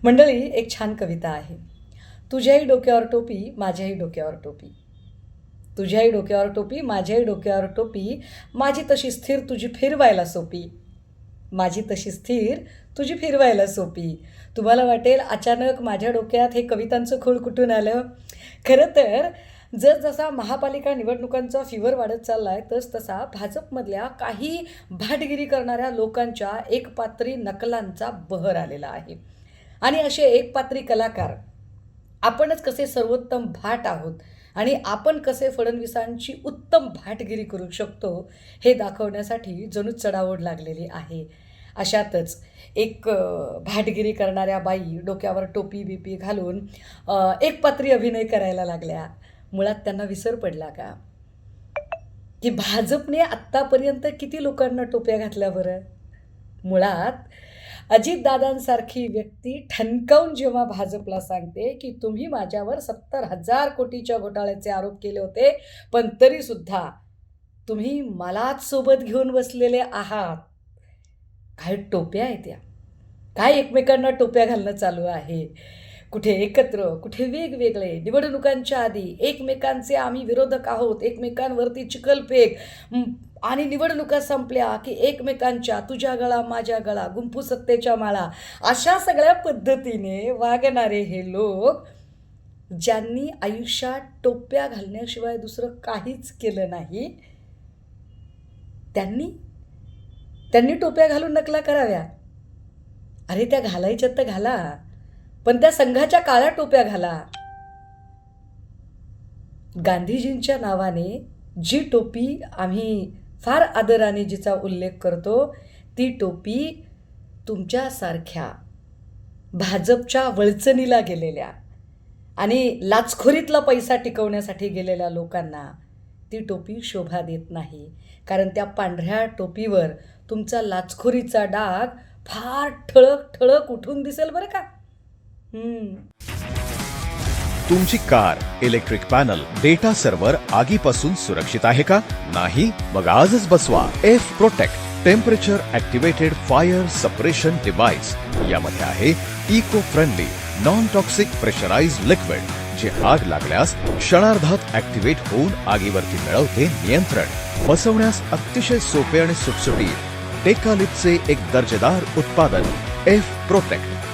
मंडळी, एक छान कविता आहे. तुझ्याही डोक्यावर टोपी, माझ्याही डोक्यावर टोपी. तुझ्याही डोक्यावर टोपी, माझ्याही डोक्यावर टोपी. माझी तशी स्थिर, तुझी फिरवायला सोपी. माझी तशी स्थिर, तुझी फिरवायला सोपी. तुम्हाला वाटेल अचानक माझ्या डोक्यात हे कवितांचं खूळ कुठून आलं? खरं तर जसा महापालिका निवडणुकांचा फीवर वाढत चालला आहे, तसा भाजपमधल्या काही भाटगिरी करणाऱ्या लोकांच्या एकपात्री नकलांचा बहर आलेला आहे. आणि असे एकपात्री कलाकार, आपणच कसे सर्वोत्तम भाट आहोत आणि आपण कसे फडणवीसांची उत्तम भाटगिरी करू शकतो हे दाखवण्यासाठी जणू चढाओढ लागलेली आहे. अशातच एक भाटगिरी करणाऱ्या बाई डोक्यावर टोपी बिपी घालून एकपात्री अभिनय करायला लागल्या. मुळात त्यांना विसर पडला का की भाजपने आत्तापर्यंत किती लोकांना टोप्या घातल्या बरं? मुळात अजितदादांसारखी व्यक्ती ठणकावून जेव्हा भाजपला सांगते की तुम्ही माझ्यावर 70,000 कोटीच्या घोटाळ्याचे आरोप केले होते, पण तरीसुद्धा तुम्ही मलाच सोबत घेऊन बसलेले आहात. काय टोप्या आहेत त्या, काय एकमेकांना टोप्या घालणं चालू आहे. कुठे एकत्र, कुठे वेगवेगळे. निवडणुकांच्या आधी एकमेकांचे आम्ही विरोधक आहोत, एकमेकांवरती चिखलफेक, आणि निवडणुका संपल्या की एकमेकांच्या तुझ्या गळा माझ्या गळा, गुंफू सत्तेच्या माळा, अशा सगळ्या पद्धतीने वागणारे हे लोक, ज्यांनी आयुष्यात टोप्या घालण्याशिवाय दुसरं काहीच केलं नाही, त्यांनी टोप्या घालून नकला कराव्या. अरे त्या घालायच्या तर घाला, पण त्या संघाच्या काळ्या टोप्या घाला. गांधीजींच्या नावाने जी टोपी आम्ही फार आदराने जिचा उल्लेख करतो, ती टोपी तुमच्यासारख्या भाजपच्या वळचणीला गेलेल्या आणि लाचखोरीतला पैसा टिकवण्यासाठी गेलेल्या लोकांना ती टोपी शोभा देत नाही. कारण त्या पांढऱ्या टोपीवर तुमचा लाचखोरीचा डाग फार ठळक ठळक उठून दिसेल बरं का. तुमची car, electric panel, data server आगीपासून सुरक्षित आहे का? नाही? मग आजच बसवा F protect temperature activated fire suppression device. यामध्ये आहे eco friendly non toxic pressurised liquid, जे आग लागल्यास क्षणार्धात ऍक्टिव्हेट होऊन आगीवरती मिळवते नियंत्रण. बसवण्यास अतिशय सोपे आणि सुटसुटीत. डेकालिपचे एक दर्जेदार उत्पादन एफ प्रोटेक्ट.